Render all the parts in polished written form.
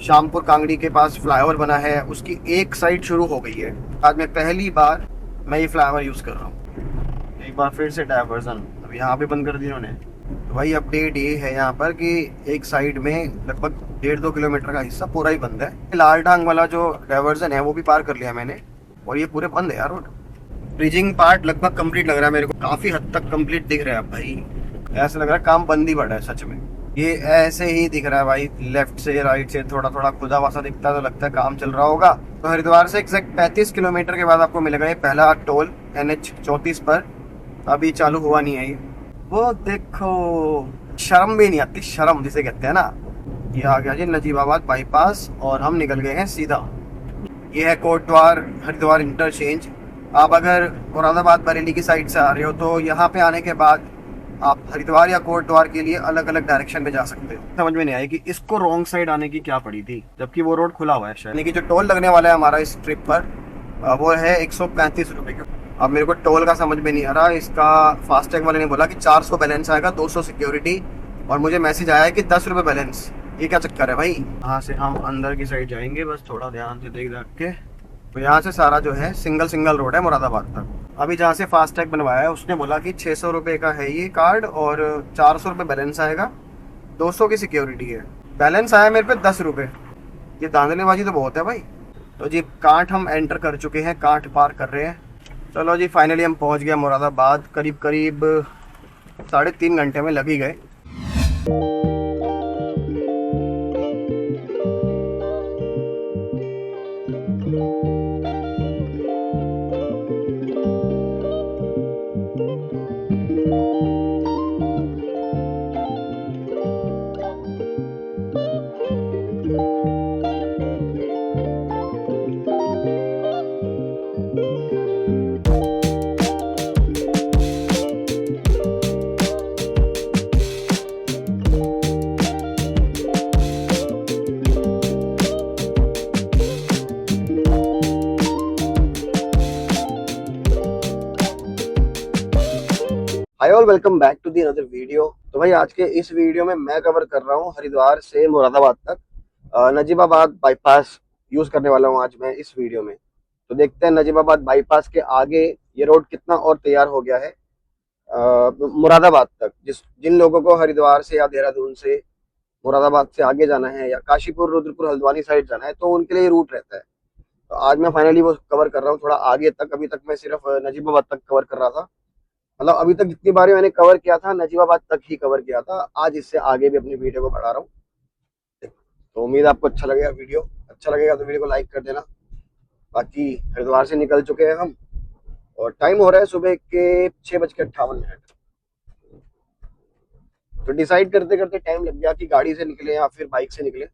शामपुर कांगड़ी के पास फ्लाईओवर बना है, उसकी एक साइड शुरू हो गई है। आज मैं पहली बार मैं ये फ्लाईओवर यूज़ कर रहा हूँ। एक बार फिर से डायवर्जन अब यहाँ पे बंद कर दिया उन्होंने। तो भाई अपडेट ये है यहाँ पर कि एक साइड में लगभग 1.5-2 किलोमीटर का हिस्सा पूरा ही बंद है। लाल डांग वाला जो डायवर्जन है वो भी पार कर लिया मैंने, और ये पूरे बंद है यार रोड। ब्रिजिंग पार्ट लगभग कंप्लीट लग रहा है मेरे को, काफ़ी हद तक कंप्लीट दिख रहा है भाई। ऐसा लग रहा है काम बंद ही पड़ा है सच में। ये ऐसे ही दिख रहा है भाई, लेफ्ट से राइट से थोड़ा थोड़ा खुदा वासा दिखता है, तो लगता है काम चल रहा होगा। तो हरिद्वार से एग्जैक्ट 35 किलोमीटर के बाद आपको मिलेगा ये पहला टोल NH 34 पर। अभी चालू हुआ नहीं है ये। वो देखो, शर्म भी नहीं आती, शर्म जिसे कहते हैं ना। ये आ गया जी नजीबाबाद बाईपास और हम निकल गए हैं सीधा। ये है कोटद्वार हरिद्वार इंटरचेंज। आप अगर मुरादाबाद बरेली की साइड से आ रहे हो तो यहाँ पे आने के बाद आप हरिद्वार या कोटद्वार के लिए अलग अलग डायरेक्शन में जा सकते हो। समझ में नहीं आई कि इसको रॉन्ग साइड आने की क्या पड़ी थी, जबकि वो रोड खुला हुआ है शायद। यानी कि जो टोल लगने वाला है हमारा इस ट्रिप पर वो है 135 रुपये का। अब मेरे को टोल का समझ में नहीं आ रहा। इसका फास्टैग वाले ने बोला कि 400 बैलेंस आएगा, 200 सिक्योरिटी, और मुझे मैसेज आया है कि 10 रुपये बैलेंस। ये क्या चक्कर है भाई। यहाँ से हम अंदर की साइड जाएंगे, बस थोड़ा ध्यान से देख के। तो यहाँ से सारा जो है सिंगल रोड है मुरादाबाद तक। अभी जहाँ से फास्टैग बनवाया है उसने बोला कि 600 रुपये का है ये कार्ड और 400 रुपये बैलेंस आएगा, 200 की सिक्योरिटी है। बैलेंस आया मेरे पे 10 रुपये। ये धांधलेबाजी तो बहुत है भाई। तो जी कांठ हम एंटर कर चुके हैं, कांठ पार कर रहे हैं। चलो जी फाइनली हम पहुँच गए मुरादाबाद। करीब 3.5 घंटे में लग ही गए। Hi all, welcome back to the another video. तो भाई आज के इस वीडियो में मैं कवर कर रहा हूँ हरिद्वार से मुरादाबाद तक नजीबाबाद बाईपास यूज करने वाला हूँ आज मैं इस वीडियो में। तो देखते हैं नजीबाबाद बाईपास के आगे ये रोड कितना और तैयार हो गया है मुरादाबाद तक। जिन लोगों को हरिद्वार से या देहरादून से मुरादाबाद से आगे जाना है या काशीपुर रुद्रपुर हल्द्वानी साइड जाना है तो उनके लिए रूट रहता है। तो आज मैं फाइनली वो कवर कर रहा हूँ थोड़ा आगे तक। अभी तक मैं सिर्फ नजीबाबाद तक कवर कर रहा था, मतलब अभी तक जितनी बार मैंने कवर किया था नजीबाबाद तक ही कवर किया था। आज इससे आगे भी अपनी वीडियो को बढ़ा रहा हूँ। तो उम्मीद आपको अच्छा लगेगा वीडियो। अच्छा लगेगा तो वीडियो को लाइक कर देना। बाकी हरिद्वार से निकल चुके हैं हम और टाइम हो रहा है सुबह के 6:58। तो डिसाइड करते करते टाइम लग गया कि गाड़ी से निकले या फिर बाइक से निकले।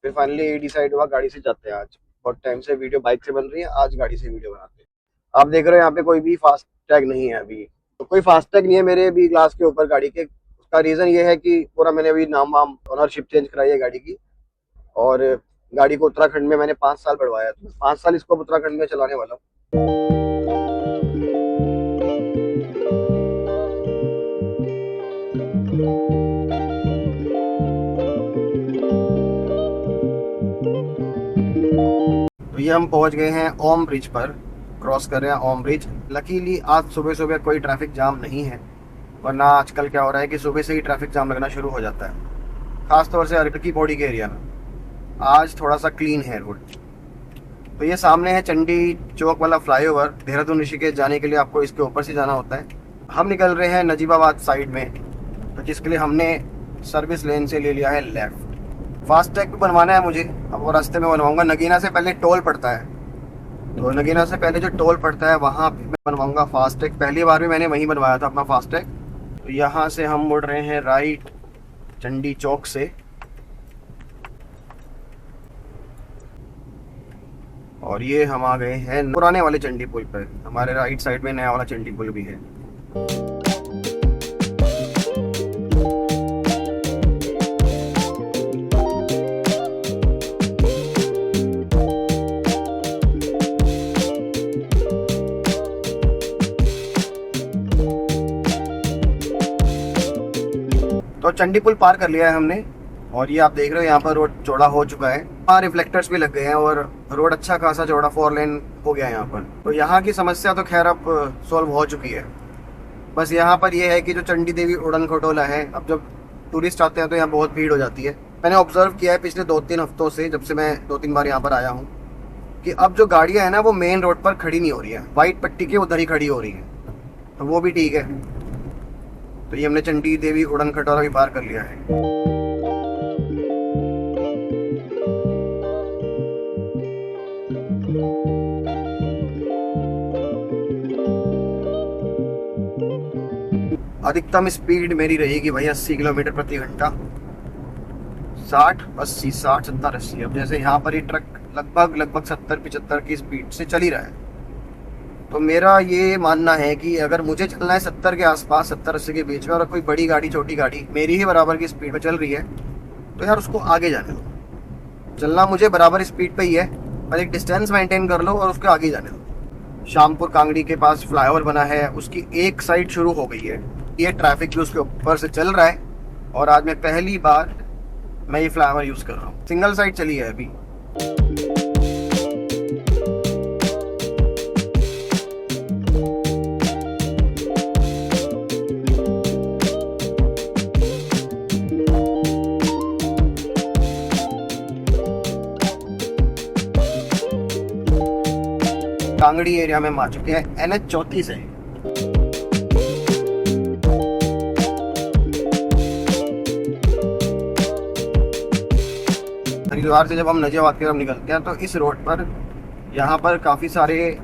फिर फाइनली डिसाइड हुआ गाड़ी से जाते हैं। आज बहुत टाइम से वीडियो बाइक से बन रही है, आज गाड़ी से वीडियो बनाते हैं। आप देख रहे हो यहाँ पे कोई भी फास्ट टैग नहीं है अभी। तो कोई फास्ट टैग नहीं है मेरे भी ग्लास के ऊपर गाड़ी के। उसका रीजन ये है कि पूरा मैंने अभी नाम वाम ओनरशिप चेंज कराई है गाड़ी की, और गाड़ी को उत्तराखंड में मैंने 5 साल बढ़वाया। तो 5 साल इसको उत्तराखंड में चलाने वाला हूँ। तो ये हम पहुंच गए हैं ओम ब्रिज पर, क्रॉस कर रहे हैं ओम ब्रिज। लकीली आज सुबह सुबह कोई ट्रैफिक जाम नहीं है, वरना आजकल क्या हो रहा है कि सुबह से ही ट्रैफिक जाम लगना शुरू हो जाता है, खासतौर से अर्की पौड़ी के एरिया में। आज थोड़ा सा क्लीन है रोड। तो ये सामने है चंडी चौक वाला फ्लाईओवर। देहरादून ऋषिकेश जाने के लिए आपको इसके ऊपर से जाना होता है। हम निकल रहे हैं नजीबाबाद साइड में, तो जिसके लिए हमने सर्विस लेन से ले लिया है लेफ्ट। फास्टैग भी बनवाना है मुझे, अब वो रास्ते में बनवाऊंगा। नगीना से पहले टोल पड़ता है, तो नगीना से पहले जो टोल पड़ता है वहाँ पे मैं बनवाऊंगा फास्टैग। पहली बार भी मैंने वहीं बनवाया था अपना फास्टैग। तो यहाँ से हम मुड़ रहे हैं राइट चंडी चौक से, और ये हम आ गए हैं पुराने वाले चंडी पुल पर। हमारे राइट साइड में नया वाला चंडी पुल भी है। तो चंडी पुल पार कर लिया है हमने। और ये आप देख रहे हो यहाँ पर रोड चौड़ा हो चुका है, वहाँ रिफ्लेक्टर्स भी लग गए हैं और रोड अच्छा खासा चौड़ा 4 लेन हो गया है यहाँ पर। तो यहाँ की समस्या तो खैर अब सॉल्व हो चुकी है। बस यहाँ पर ये है कि जो चंडी देवी उड़न खटोला है, अब जब टूरिस्ट आते हैं तो यहाँ बहुत भीड़ हो जाती है। मैंने ऑब्जर्व किया है पिछले 2-3 हफ्तों से, जब से मैं 2-3 बार यहाँ पर आया हूँ, कि अब जो गाड़ियाँ हैं ना वो मेन रोड पर खड़ी नहीं हो रही है, वाइट पट्टी के उधर ही खड़ी हो रही है। तो वो भी ठीक है। तो ये हमने चंडी देवी उड़न खटोला भी पार कर लिया है। अधिकतम स्पीड मेरी रहेगी भाई 80 किलोमीटर प्रति घंटा। 60, 80, 60, 70, 80। अब जैसे यहाँ पर ही ट्रक लगभग 70-75 की स्पीड से चल ही रहा है। तो मेरा ये मानना है कि अगर मुझे चलना है 70 के आसपास, 70-80 के बीच में, और कोई बड़ी गाड़ी छोटी गाड़ी मेरी ही बराबर की स्पीड पे चल रही है, तो यार उसको आगे जाने दो। चलना मुझे बराबर स्पीड पे ही है, पर एक डिस्टेंस मेंटेन कर लो और उसके आगे जाने दो। शामपुर कांगड़ी के पास फ्लाईओवर बना है, उसकी एक साइड शुरू हो गई है, ये ट्रैफिक भी उसके ऊपर से चल रहा है। और आज मैं पहली बार मैं ये फ्लाईओवर यूज़ कर रहा हूँ। सिंगल साइड चली है अभी। कांगड़ी एरिया में हम आ चुके हैं। NH 34 है। हरिद्वार से जब हम नजियाबाद की तरफ निकलते हैं तो इस रोड पर यहाँ पर काफ़ी सारे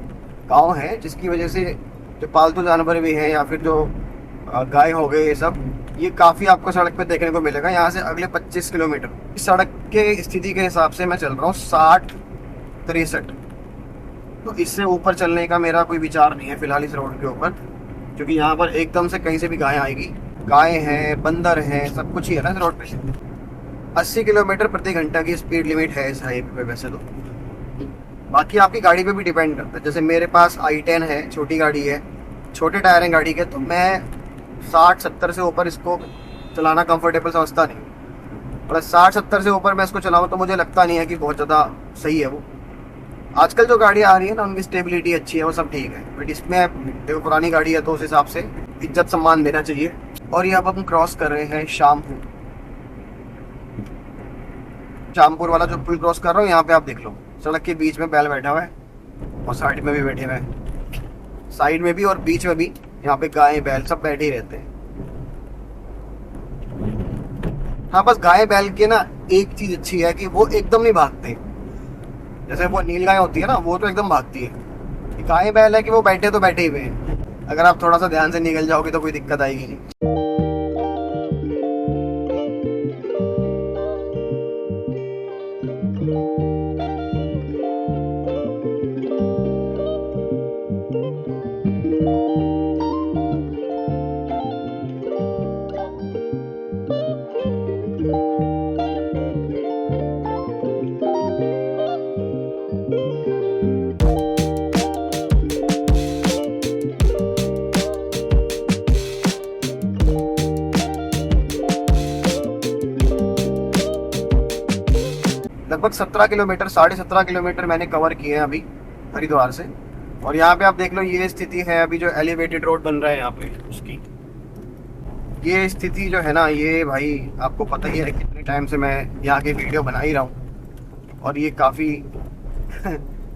गांव हैं, जिसकी वजह से जो पालतू जानवर भी हैं या फिर जो गाय हो गए, ये सब ये काफ़ी आपको सड़क पे देखने को मिलेगा। यहाँ से अगले 25 किलोमीटर इस सड़क के स्थिति के हिसाब से मैं चल रहा हूँ 60-63। तो इससे ऊपर चलने का मेरा कोई विचार नहीं है फिलहाल इस रोड के ऊपर, क्योंकि यहाँ पर एकदम से कहीं से भी गाय आएगी। गाय हैं, बंदर हैं, सब कुछ ही है ना इस रोड पे। 80 किलोमीटर प्रति घंटा की स्पीड लिमिट है इस हाईवे पे वैसे तो। बाकी आपकी गाड़ी पे भी डिपेंड करता है। जैसे मेरे पास i10 है, छोटी गाड़ी है, छोटे टायर हैं गाड़ी के, तो मैं 60-70 से ऊपर इसको चलाना कंफर्टेबल समझता नहीं। प्लस 60-70 से ऊपर मैं इसको चलाऊँ तो मुझे लगता नहीं है कि बहुत ज़्यादा सही है वो। आजकल जो गाड़ियाँ आ रही है ना, उनकी स्टेबिलिटी अच्छी है, वो सब ठीक है, बट इसमें देखो पुरानी गाड़ी है तो उस हिसाब से इज्जत सम्मान देना चाहिए। और ये अब हम क्रॉस कर रहे हैं शामपुर वाला जो पुल क्रॉस कर रहा हूँ। यहाँ पे आप देख लो, सड़क के बीच में बैल बैठा हुआ है और साइड में भी बैठे हुए हैं, साइड में भी और बीच में भी। यहाँ पे गाय बैल सब बैठे ही रहते हैं। हाँ, बस गाय बैल के ना एक चीज अच्छी है कि वो एकदम नहीं भागते। जैसे वो नील गाय होती है ना, वो तो एकदम भागती है। गाय बैल है कि वो बैठे तो बैठे ही हुए हैं, अगर आप थोड़ा सा ध्यान से निकल जाओगे तो कोई दिक्कत आएगी नहीं। लगभग 17 किलोमीटर, 17.5 किलोमीटर मैंने कवर किए हैं अभी हरिद्वार से। और यहाँ पे आप देख लो, ये स्थिति है अभी जो एलिवेटेड रोड बन रहा है यहाँ पे, उसकी ये स्थिति जो है ना, ये भाई आपको पता ही है कितने टाइम से मैं यहाँ की वीडियो बना ही रहा हूँ, और ये काफ़ी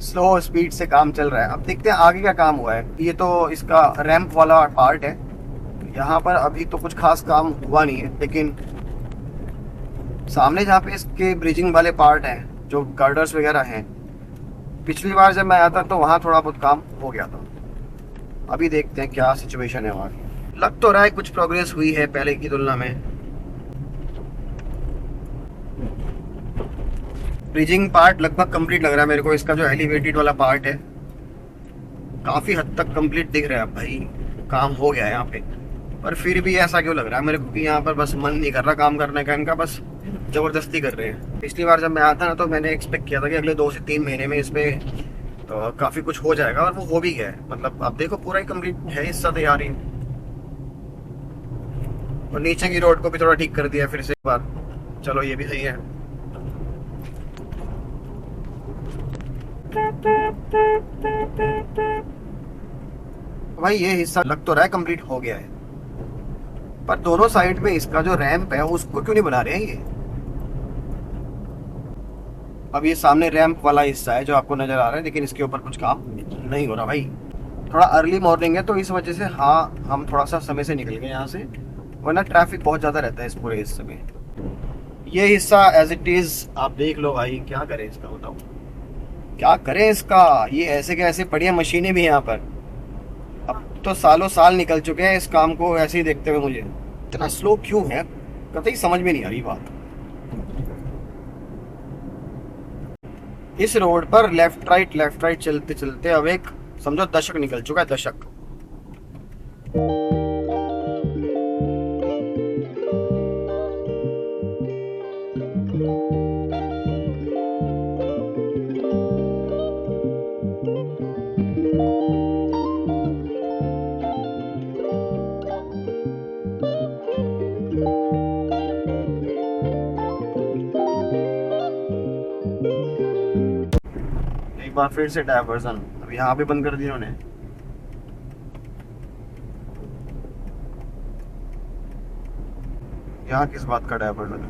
स्लो स्पीड से काम चल रहा है। अब देखते हैं आगे क्या काम हुआ है। ये तो इसका रैंप वाला पार्ट है, यहाँ पर अभी तो कुछ खास काम हुआ नहीं है, लेकिन सामने जहाँ पे इसके ब्रिजिंग वाले पार्ट हैं, जो गर्डर्स वगैरह हैं, पिछली बार जब मैं आया था तो वहाँ थोड़ा बहुत काम हो गया था। अभी देखते हैं क्या सिचुएशन है वहाँ की। लग तो रहा है कुछ प्रोग्रेस हुई है पहले की तुलना में। ब्रिजिंग पार्ट लगभग कंप्लीट लग रहा है मेरे को। इसका जो एलिवेटेड वाला पार्ट है काफ़ी हद तक कंप्लीट दिख रहा है भाई, काम हो गया है यहाँ पे। पर फिर भी ऐसा क्यों लग रहा है मेरे को कि यहाँ पर बस मन नहीं कर रहा काम करने का इनका, बस ज़बरदस्ती कर रहे हैं। पिछली बार जब मैं आया था ना तो मैंने एक्सपेक्ट किया था कि अगले 2 से 3 महीने में इसमें तो काफ़ी कुछ हो जाएगा, और वो हो भी गया है। मतलब आप देखो पूरा ही कंप्लीट है, हिस्सा तैयार ही। और नीचे की रोड को भी थोड़ा ठीक कर दिया फिर से एक बार। चलो ये भी सही है। भाई ये हिस्सा लग तो रहा है कंप्लीट हो गया है, पर दोनों साइड में इसका जो रैंप है उसको क्यों नहीं बना रहे हैं ये। अब ये सामने रैंप वाला हिस्सा है जो आपको नजर आ रहा है, लेकिन इसके ऊपर कुछ काम नहीं हो रहा भाई। थोड़ा अर्ली मॉर्निंग है तो इस वजह से हाँ हम थोड़ा सा समय से निकल गए यहाँ से, वरना ट्रैफिक बहुत ज़्यादा रहता है इस पूरे हिस्से में। ये हिस्सा एज इट इज़ आप देख लो भाई, क्या करें इसका बताओ, क्या करें इसका। ये ऐसे के ऐसे बढ़िया मशीनें भी यहाँ पर, अब तो सालों साल निकल चुके हैं इस काम को ऐसे ही देखते हुए। मुझे इतना स्लो क्यों है कतई समझ में नहीं आ रही बात। इस रोड पर लेफ्ट राइट चलते चलते अब एक समझो दशक निकल चुका है, दशक। एक बार फिर से डायवर्जन अब यहाँ पे बंद कर दिया उन्होंने। यहाँ किस बात का डायवर्जन है।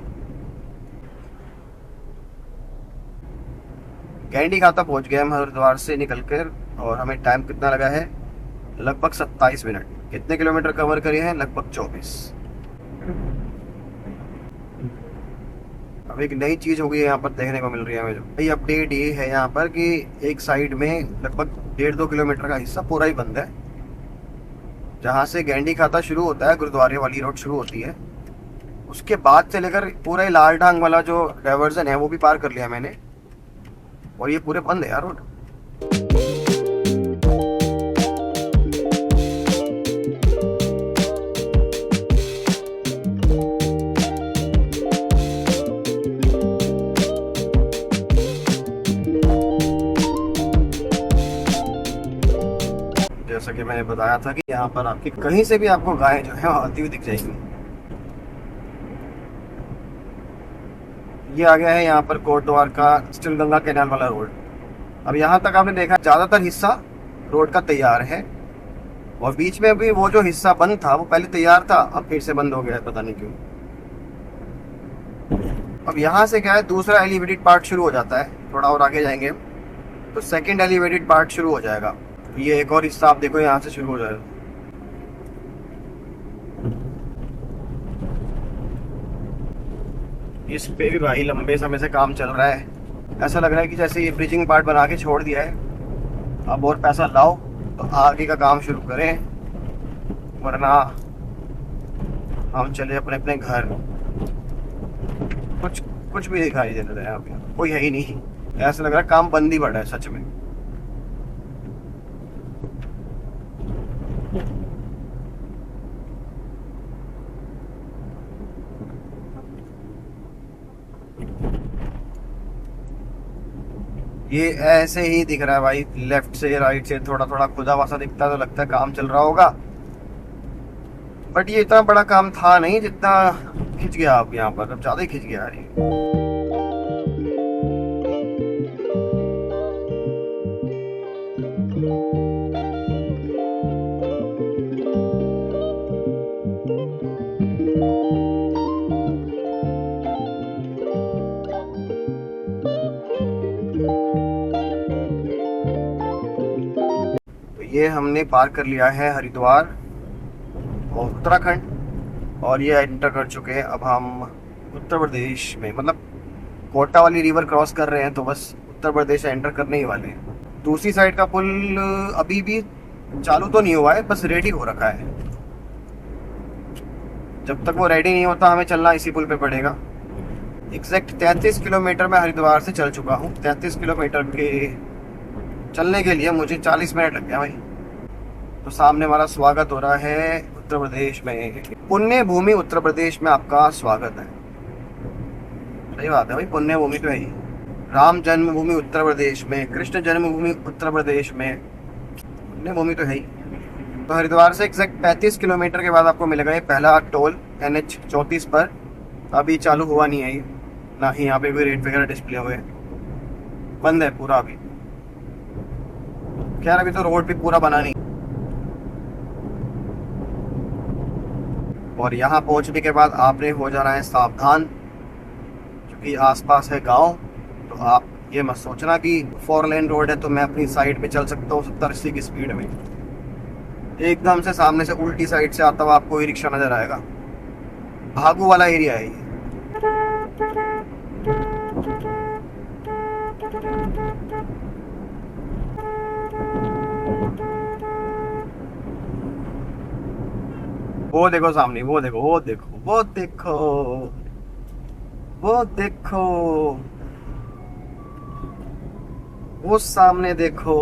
कैंडी खाता पहुंच गए हम हरिद्वार से निकलकर, और हमें टाइम कितना लगा है, लगभग 27 मिनट। कितने किलोमीटर कवर करे हैं, लगभग 24। अब एक नई चीज़ हो गई है यहाँ पर देखने को मिल रही है हमें। जो नई अपडेट ये है यहाँ पर कि एक साइड में लगभग 1.5-2 किलोमीटर का हिस्सा पूरा ही बंद है। जहाँ से गैंडी खाता शुरू होता है, गुरुद्वारे वाली रोड शुरू होती है, उसके बाद से लेकर पूरा ही लाल डांग वाला जो डाइवर्जन है वो भी पार कर लिया मैंने, और ये पूरे बंद है यार रोड। जैसा कि मैंने बताया था कि यहाँ पर आपकी कहीं से भी आपको गाय जो है आती हुई दिख जाएगी। ये आ गया है यहाँ पर कोट द्वार का स्टिल गंगा कैनाल वाला रोड। अब यहाँ तक आपने देखा ज़्यादातर हिस्सा रोड का तैयार है, और बीच में भी वो जो हिस्सा बंद था वो पहले तैयार था, अब फिर से बंद हो गया है, पता नहीं क्यों। अब यहाँ से क्या है, दूसरा एलिवेटेड पार्ट शुरू हो जाता है। थोड़ा और आगे जाएंगे तो सेकंड एलिवेटेड पार्ट शुरू हो जाएगा। ये एक और हिस्सा आप देखो यहाँ से शुरू हो जाएगा। इस पे भी भाई लंबे समय से काम चल रहा है। ऐसा लग रहा है कि जैसे ये ब्रिजिंग पार्ट बना के छोड़ दिया है, अब और पैसा लाओ तो आगे का काम शुरू करें, वरना हम चले अपने अपने घर। कुछ भी दिखाई दे रहा है यहाँ पे, कोई है ही नहीं। ऐसा लग रहा है काम बंद ही पड़ा है सच में। ये ऐसे ही दिख रहा है भाई, लेफ्ट से राइट से थोड़ा थोड़ा खुदा वासा दिखता है तो लगता है काम चल रहा होगा, बट ये इतना बड़ा काम था नहीं जितना खिंच गया। आप यहाँ पर अब ज्यादा ही खिंच गया है। ये हमने पार कर लिया है हरिद्वार और उत्तराखंड, और ये एंटर कर चुके हैं अब हम उत्तर प्रदेश में। मतलब कोटा वाली रिवर क्रॉस कर रहे हैं तो बस उत्तर प्रदेश एंटर करने ही वाले हैं। दूसरी साइड का पुल अभी भी चालू तो नहीं हुआ है, बस रेडी हो रखा है। जब तक वो रेडी नहीं होता हमें चलना इसी पुल पे पड़ेगा। एग्जैक्ट 33 किलोमीटर मैं हरिद्वार से चल चुका हूँ। 33 किलोमीटर के चलने के लिए मुझे 40 मिनट लग गया भाई। तो सामने हमारा स्वागत हो रहा है उत्तर प्रदेश में। पुण्य भूमि उत्तर प्रदेश में आपका स्वागत है। सही बात है भाई, पुण्य भूमि तो है ही। राम जन्मभूमि उत्तर प्रदेश में, कृष्ण जन्मभूमि उत्तर प्रदेश में, पुण्य भूमि तो है ही। तो हरिद्वार से एग्जैक्ट 35 किलोमीटर के बाद आपको मिलेगा ये पहला टोल NH 34 पर, अभी चालू हुआ नहीं है ये, ना ही यहाँ पे कोई रेट वगैरह डिस्प्ले हुए, बंद है पूरा अभी। खैर अभी तो रोड भी पूरा बना नहीं। और यहाँ पहुँचने के बाद आपने हो जाना है सावधान, क्योंकि आसपास है गांव। तो आप ये मत सोचना कि 4 लेन रोड है तो मैं अपनी साइड पे चल सकता हूँ 70-80 की स्पीड में। एकदम से सामने से उल्टी साइड से आता हुआ आपको ई रिक्शा नजर आएगा। भागू वाला एरिया है ये। वो देखो सामने, वो देखो, वो देखो, वो देखो, वो देखो, वो सामने देखो।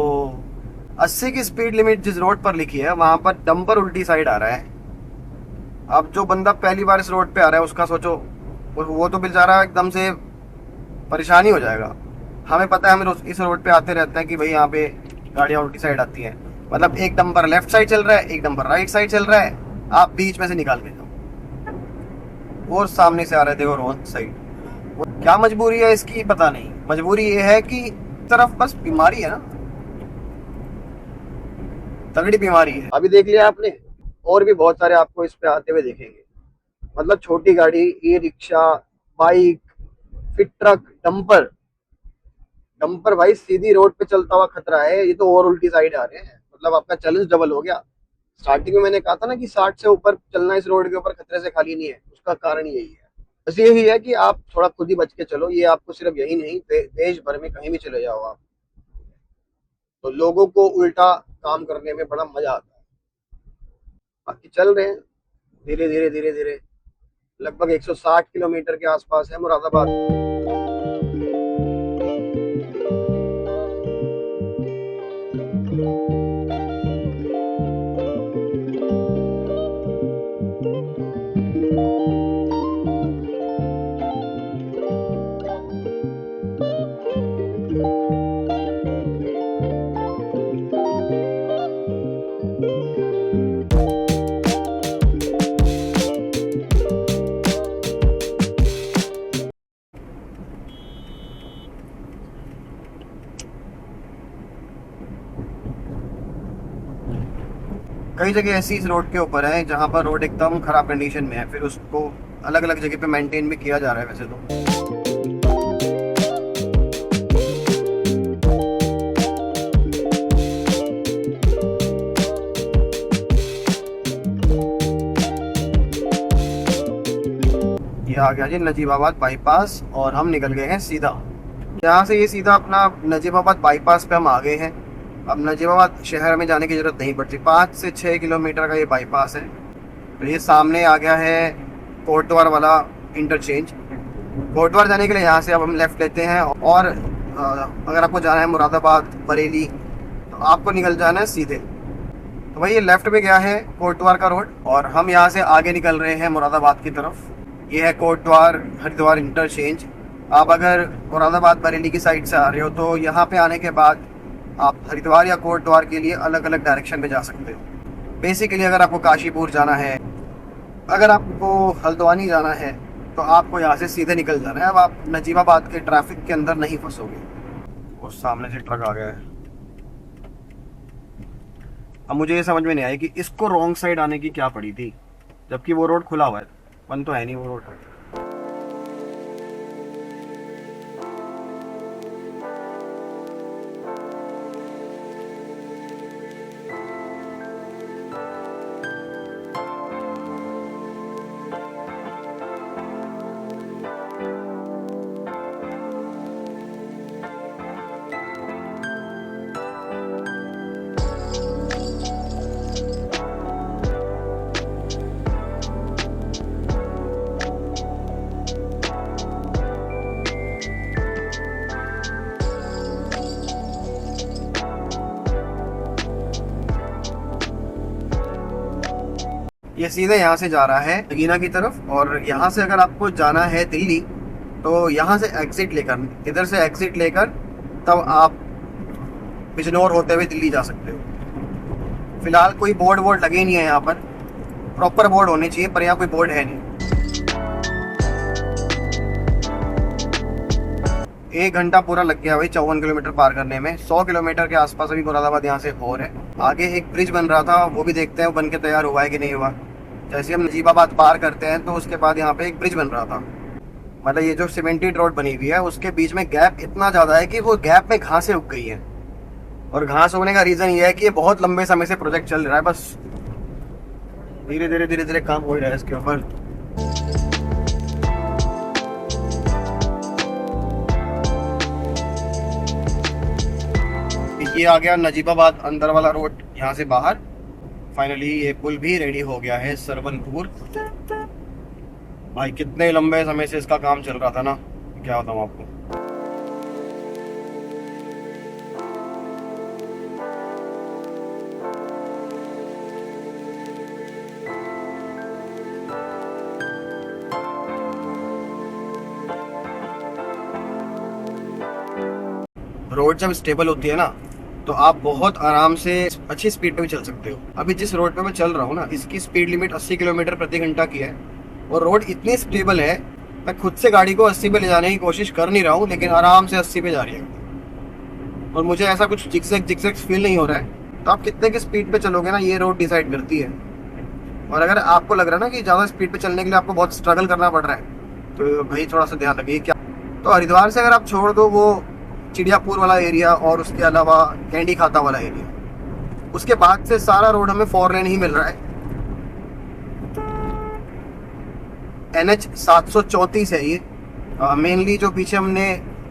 80 की स्पीड लिमिट जिस रोड पर लिखी है वहां पर डंपर उल्टी साइड आ रहा है। अब जो बंदा पहली बार इस रोड पे आ रहा है उसका सोचो, वो तो बेचारा एकदम से परेशानी हो जाएगा। हमें पता है, हम इस रोड पे आते रहते हैं कि भाई यहाँ पे गाड़ियाँ उल्टी साइड आती हैं। मतलब एक डंपर लेफ्ट साइड चल रहा है, एक डंपर राइट साइड चल रहा है, आप बीच में से निकाल के जाओ। और सामने से आ रहे थे और रॉन्ग साइड। क्या मजबूरी है इसकी पता नहीं। मजबूरी ये है कि तरफ बस बीमारी है ना, तगड़ी बीमारी है। अभी देख लिया आपने, और भी बहुत सारे आपको इस पे आते हुए देखेंगे। मतलब छोटी गाड़ी, ई रिक्शा, बाइक, फिर ट्रक, डंपर। डंपर भाई सीधी रोड पे चलता हुआ खतरा है, ये तो और उल्टी साइड आ रहे हैं। मतलब आपका चैलेंज डबल हो गया। स्टार्टिंग में मैंने कहा था ना कि 60 से ऊपर चलना इस रोड के ऊपर खतरे से खाली नहीं है, उसका कारण यही है। बस यही है कि आप थोड़ा खुद ही बच के चलो। ये आपको सिर्फ यही नहीं, देश भर में कहीं भी चले जाओ आप, तो लोगों को उल्टा काम करने में बड़ा मजा आता है। बाकी चल रहे हैं धीरे धीरे धीरे धीरे। लगभग 160 किलोमीटर के आसपास है मुरादाबाद। कई जगह ऐसी इस रोड के ऊपर है जहाँ पर रोड एकदम खराब कंडीशन में है, फिर उसको अलग अलग जगह पे मेंटेन भी किया जा रहा है वैसे तो। ये आ गया जी नजीबाबाद बाईपास, और हम निकल गए हैं सीधा यहाँ से। ये सीधा अपना नजीबाबाद बाईपास पे हम आ गए हैं। अब नजीबाबाद शहर में जाने की जरूरत नहीं पड़ती। 5 से 6 किलोमीटर का ये बाईपास है। तो ये सामने आ गया है कोटद्वार वाला इंटरचेंज। कोटद्वार जाने के लिए यहाँ से अब हम लेफ्ट लेते हैं, और अगर आपको जाना है मुरादाबाद बरेली तो आपको निकल जाना है सीधे। तो भाई ये लेफ्ट में गया है कोटद्वार का रोड, और हम यहाँ से आगे निकल रहे हैं मुरादाबाद की तरफ। ये है कोटद्वार हरिद्वार इंटरचेंज। आप अगर मुरादाबाद बरेली की साइड से आ रहे हो तो यहाँ पे आने के बाद आप हरिद्वार या कोटद्वार के लिए अलग अलग डायरेक्शन में जा सकते हो। बेसिकली अगर आपको काशीपुर जाना है, अगर आपको हल्द्वानी जाना है, तो आपको यहाँ से सीधे निकल जाना है। अब आप नजीबाबाद के ट्रैफिक के अंदर नहीं फंसोगे। वो सामने से ट्रक आ गया है। अब मुझे ये समझ में नहीं आया कि इसको रॉन्ग साइड आने की क्या पड़ी थी, जबकि वो रोड खुला हुआ है। बंद तो है नहीं वो रोड। ये सीधे यहाँ से जा रहा है नगीना की तरफ, और यहाँ से अगर आपको जाना है दिल्ली तो यहाँ से एग्जिट लेकर, इधर से एग्जिट लेकर तब आप बिजनौर होते हुए दिल्ली जा सकते हो। फिलहाल कोई बोर्ड वोर्ड लगे नहीं है यहाँ पर। प्रॉपर बोर्ड होने चाहिए, पर यहाँ कोई बोर्ड है नहीं। 1 घंटा पूरा लग गया भाई 54 किलोमीटर पार करने में। 100 किलोमीटर के आसपास अभी मुरादाबाद यहाँ से और है। आगे एक ब्रिज बन रहा था, वो भी देखते हैं बन के तैयार हुआ है कि नहीं हुआ। जैसे हम नजीबाबाद पार करते हैं तो उसके बाद यहाँ पे एक ब्रिज बन रहा था। मतलब ये जो सीमेंटेड रोड बनी हुई है उसके बीच में गैप इतना ज़्यादा है कि वो गैप में घासें उग गई हैं। और घास उगने का रीज़न ये है कि ये बहुत लंबे समय से प्रोजेक्ट चल रहा है, बस धीरे धीरे काम हो ही रहा है इसके ऊपर। ये आ गया नजीबाबाद अंदर वाला रोड, यहाँ से बाहर। फाइनली ये पुल भी रेडी हो गया है, सरवनपुर। भाई कितने लंबे समय से इसका काम चल रहा था ना, क्या बताऊँ आपको। रोड जब स्टेबल होती है ना तो आप बहुत आराम से अच्छी स्पीड पे भी चल सकते हो। अभी जिस रोड पे मैं चल रहा हूँ ना, इसकी स्पीड लिमिट 80 किलोमीटर प्रति घंटा की है। और रोड इतनी स्टेबल है, मैं खुद से गाड़ी को 80 पे ले जाने की कोशिश कर नहीं रहा हूँ, लेकिन आराम से 80 पे जा रही है। और मुझे ऐसा कुछ जिक्सैक फील नहीं हो रहा है। तो आप कितने की स्पीड पे चलोगे ना, ये रोड डिसाइड करती है। और अगर आपको लग रहा है ना कि ज़्यादा स्पीड पे चलने के लिए आपको बहुत स्ट्रगल करना पड़ रहा है, तो भाई थोड़ा सा ध्यान रखिए। क्या तो हरिद्वार से अगर आप छोड़ दो वो चिड़ियापुर वाला एरिया और उसके अलावा कैंडी खाता वाला एरिया, उसके बाद से सारा रोड हमें 4 लेन ही मिल रहा है। NH 734 है ये। मेनली जो पीछे हमने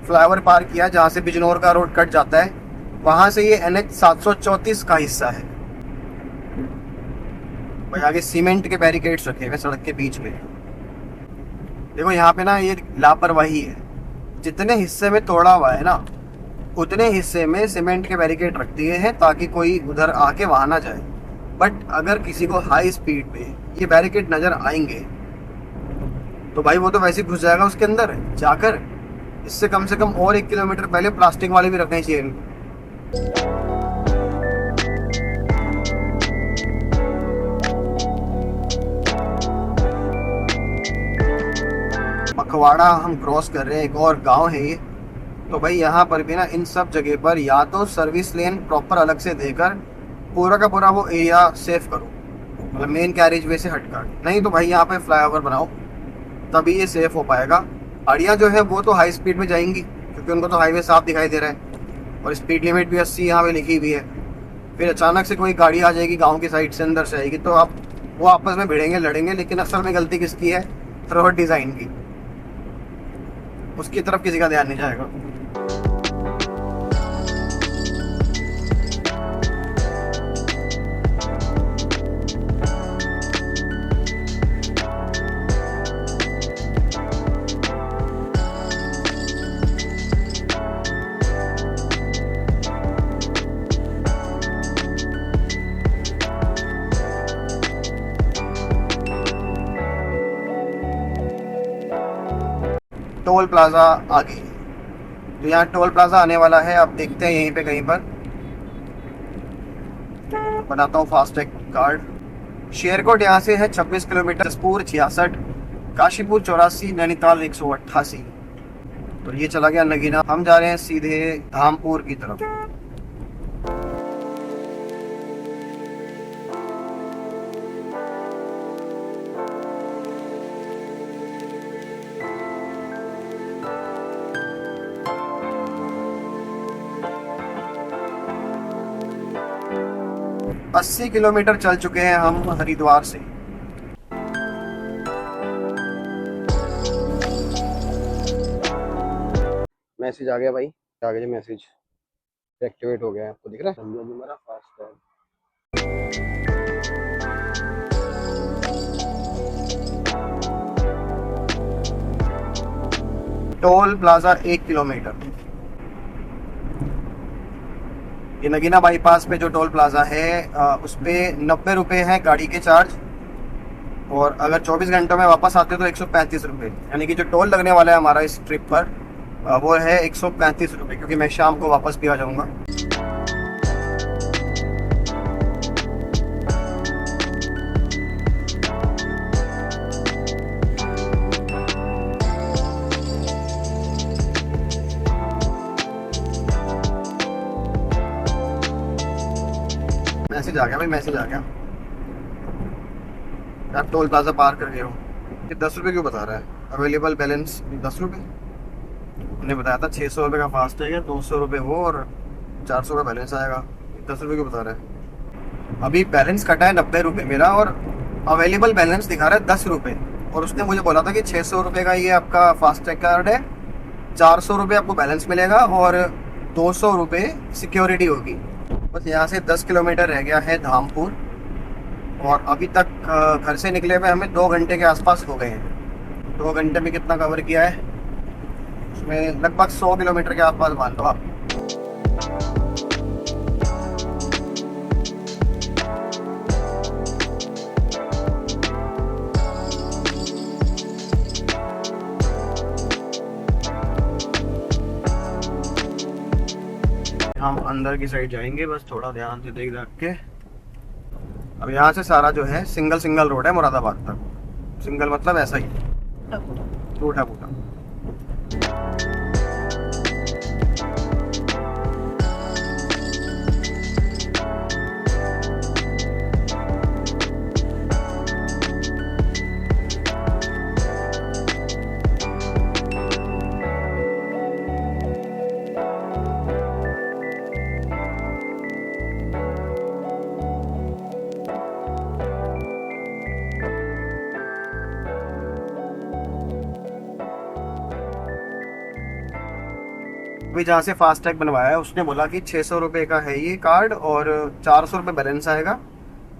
फ्लाईओवर पार किया जहाँ से बिजनौर का रोड कट जाता है, वहाँ से ये NH 734 का हिस्सा है। भाई आगे सीमेंट के बैरिकेड्स रखे हुए सड़क के बीच में। देखो यहाँ पे ना ये लापरवाही है, जितने हिस्से में तोड़ा हुआ है ना उतने हिस्से में सीमेंट के बैरिकेड रख दिए हैं ताकि कोई उधर आके वहां ना जाए। बट अगर किसी को हाई स्पीड पे ये बैरिकेड नजर आएंगे तो भाई वो तो वैसे ही घुस जाएगा उसके अंदर जाकर। इससे कम से कम और 1 किलोमीटर पहले प्लास्टिक वाले भी रखने चाहिए इनको। मखवाड़ा हम क्रॉस कर रहे हैं, एक और गांव है ये। तो भाई यहाँ पर भी ना इन सब जगह पर या तो सर्विस लेन प्रॉपर अलग से देकर पूरा का पूरा वो एरिया सेफ करो, मतलब मेन कैरेज वे से हटकर। नहीं तो भाई यहाँ पे फ्लाईओवर बनाओ, तभी ये सेफ हो पाएगा। गाड़ियाँ जो है वो तो हाई स्पीड में जाएंगी क्योंकि उनको तो हाईवे साफ दिखाई दे रहा है और स्पीड लिमिट भी 80 यहाँ पे लिखी हुई है। फिर अचानक से कोई गाड़ी आ जाएगी गाँव की साइड से अंदर से आएगी तो आप वो आपस में भिड़ेंगे लड़ेंगे, लेकिन असल में गलती किसकी है? रोड डिज़ाइन की। उसकी तरफ किसी का ध्यान नहीं जाएगा। टोल प्लाजा आगे, तो यहाँ टोल प्लाजा आने वाला है। आप देखते हैं यहीं पे कहीं पर बनाता हूँ फास्टैग कार्ड। शेरकोट यहाँ से है 26 किलोमीटर, जसपुर 66, काशीपुर 84, नैनीताल 188। तो ये चला गया नगीना। हम जा रहे हैं सीधे धामपुर की तरफ। अस्सी किलोमीटर चल चुके हैं हम हरिद्वार से। मैसेज आ गया भाई, आ गया मैसेज, एक्टिवेट हो गया। आपको दिख रहा है मेरा फास्टैग। Toll plaza 1 kilometre. ये नगीना बाईपास पे जो टोल प्लाजा है उस पे 90 रुपये है गाड़ी के चार्ज, और अगर 24 घंटों में वापस आते तो 135 रुपये। यानी कि जो टोल लगने वाला है हमारा इस ट्रिप पर वो है 135 रुपये, क्योंकि मैं शाम को वापस भी आ जाऊँगा। मैसेज आ गया भाई, मैसेज आ गया। आप टोल प्लाजा पार कर गए हो। ये 10 रुपये क्यों बता रहा है? अवेलेबल बैलेंस 10 रुपये। उन्हें बताया था 600 रुपये का फास्टैग है, 200 रुपये वो और 400 का बैलेंस आएगा। 10 रुपये क्यों बता रहा है? अभी बैलेंस कटा है 90 रुपये मेरा, और अवेलेबल बैलेंस दिखा रहा है 10 रुपये। और उसने मुझे बोला था कि 600 रुपये का ये आपका फास्टैग कार्ड है, 400 रुपये आपको बैलेंस मिलेगा और 200 रुपये सिक्योरिटी होगी। बस यहाँ से 10 किलोमीटर रह गया है धामपुर, और अभी तक घर से निकले हुए हमें 2 घंटे के आसपास हो गए हैं। 2 घंटे में कितना कवर किया है? उसमें लगभग 100 किलोमीटर के आसपास मान लो आप। हम अंदर की साइड जाएंगे, बस थोड़ा ध्यान से देख रख के। अब यहाँ से सारा जो है सिंगल सिंगल रोड है मुरादाबाद तक। सिंगल मतलब ऐसा ही टूटा फूटा। अभी जहाँ से फास्टैग बनवाया है उसने बोला कि 600 रुपये का है ये कार्ड और 400 रुपये बैलेंस आएगा,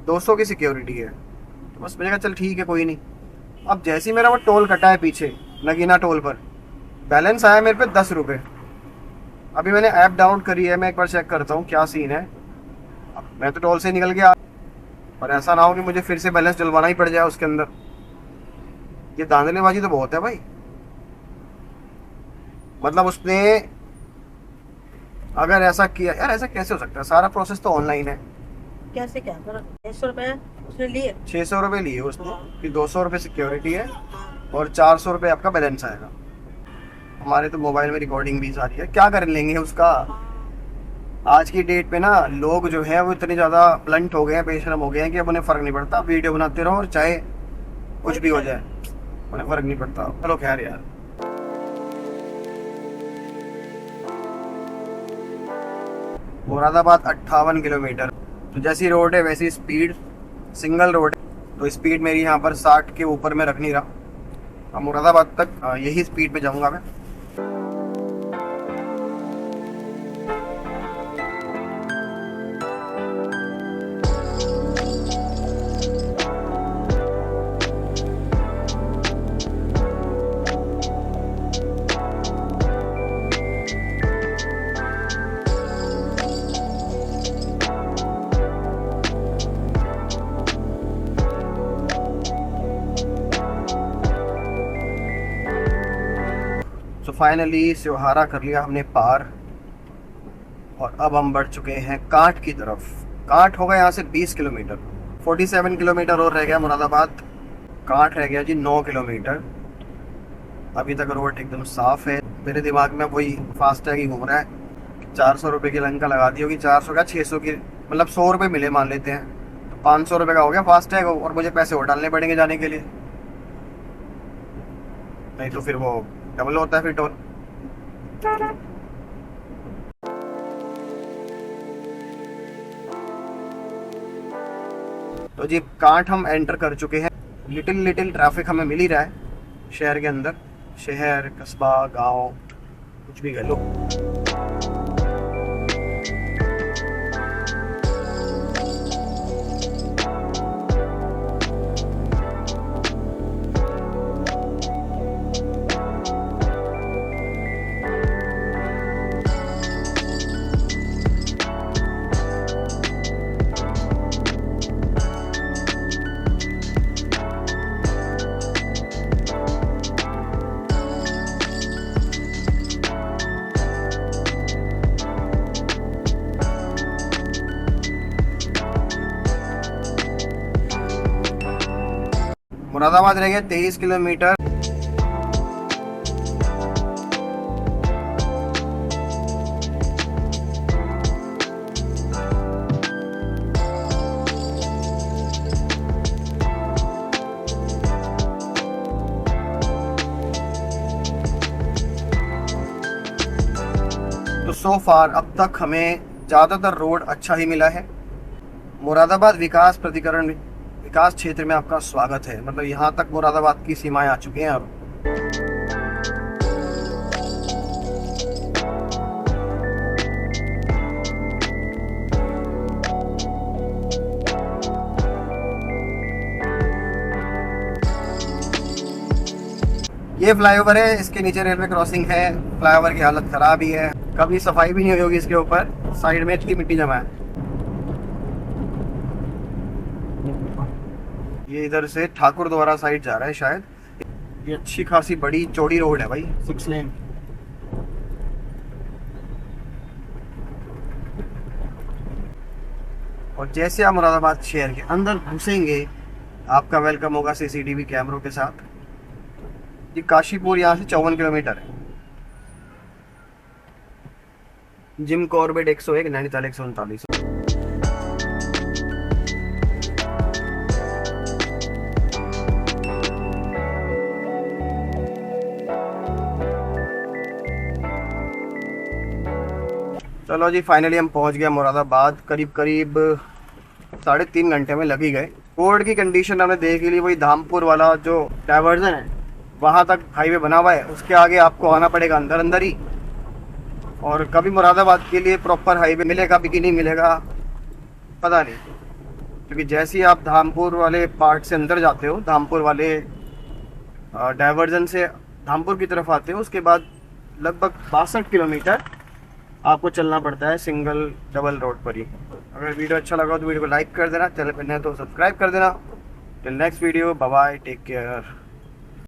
200 की सिक्योरिटी है। तो बस मैंने कहा चल ठीक है कोई नहीं। अब जैसे ही मेरा वो टोल कटा है पीछे नगीना टोल पर, बैलेंस आया मेरे पे 10 रुपये। अभी मैंने ऐप डाउनलोड करी है, मैं एक बार चेक करता हूँ क्या सीन है। अब मैं तो टोल से निकल गया, और ऐसा ना हो कि मुझे फिर से बैलेंस डलवाना ही पड़ जाए उसके अंदर। ये धांधलेबाजी तो बहुत है भाई। मतलब उसने अगर ऐसा किया, यार ऐसा कैसे हो सकता है? सारा प्रोसेस तो ऑनलाइन है। कैसे क्या करो? 600 रुपए उसने लिए। 600 रुपये लिए उसने कि 200 रुपये सिक्योरिटी है और 400 रुपये आपका बैलेंस आएगा। हमारे तो मोबाइल में रिकॉर्डिंग भी सारी है, क्या कर लेंगे उसका। आज की डेट पे ना लोग जो है वो इतने ज़्यादा ब्लंट हो गए हैं, बेशरम हो गए हैं कि अब उन्हें फ़र्क नहीं पड़ता। वीडियो बनाते रहो और चाहे कुछ भी हो जाए, उन्हें फ़र्क नहीं पड़ता। चलो खैर यार। मुरादाबाद 58 किलोमीटर। तो जैसी रोड है वैसी स्पीड, सिंगल रोड है तो स्पीड मेरी यहाँ पर 60 के ऊपर में रख नहीं रहा। अब मुरादाबाद तक यही स्पीड पे जाऊँगा मैं। तो फाइनली सिवहारा कर लिया हमने पार, और अब हम बढ़ चुके हैं कांठ की तरफ। कांठ होगा यहाँ से 20 किलोमीटर, 47 किलोमीटर और रह गया मुरादाबाद। कांठ रह गया जी 9 किलोमीटर। अभी तक रोड एकदम साफ है। मेरे दिमाग में वही फास्टैग ही घूम रहा है। 400 रुपये की लंका लगा दी होगी, 400 का 600 की, मतलब 100 रुपये मिले मान लेते हैं, तो 500 रुपये का हो गया फास्टैग, और मुझे पैसे और डालने पड़ेंगे जाने के लिए, नहीं तो फिर वो डबल होता है फिर टोल। तो जी कांठ हम एंटर कर चुके हैं। लिटिल लिटिल ट्रैफिक हमें मिल ही रहा है शहर के अंदर। शहर, कस्बा, गांव, कुछ भी कह लो। मुरादाबाद रह गया 23 किलोमीटर। तो सो फार अब तक हमें ज़्यादातर रोड अच्छा ही मिला है। मुरादाबाद विकास प्राधिकरण विकास क्षेत्र में आपका स्वागत है। मतलब यहाँ तक मुरादाबाद की सीमाएं आ चुकी हैं अब। ये फ्लाईओवर है, इसके नीचे रेलवे क्रॉसिंग है। फ्लाईओवर की हालत खराब ही है, कभी सफाई भी नहीं हुई होगी इसके ऊपर। साइड में इतनी मिट्टी जमा है। ये इधर से ठाकुर द्वारा साइड जा रहा है शायद। ये अच्छी खासी बड़ी चौड़ी रोड है भाई, 6 लेन। और जैसे आप मुरादाबाद शहर के अंदर घुसेंगे आपका वेलकम होगा सीसीटीवी कैमरों के साथ। ये काशीपुर यहाँ से 54 किलोमीटर है। Jim Corbett 101, Nainital 139। चलो जी, फाइनली हम पहुंच गए मुरादाबाद। करीब 3.5 घंटे में लग ही गए। रोड की कंडीशन हमने देख ली। वही धामपुर वाला जो डाइवर्जन है वहाँ तक हाईवे बना हुआ है, उसके आगे आपको आना पड़ेगा अंदर अंदर ही। और कभी मुरादाबाद के लिए प्रॉपर हाईवे मिलेगा भी कि नहीं मिलेगा पता नहीं, क्योंकि जैसे ही आप धामपुर वाले पार्ट से अंदर जाते हो, धामपुर वाले डाइवर्जन से धामपुर की तरफ आते हो, उसके बाद लगभग 62 किलोमीटर आपको चलना पड़ता है सिंगल डबल रोड पर ही। अगर वीडियो अच्छा लगा तो वीडियो को लाइक कर देना, चैनल पर नए तो सब्सक्राइब कर देना। Till next video, bye bye, take care.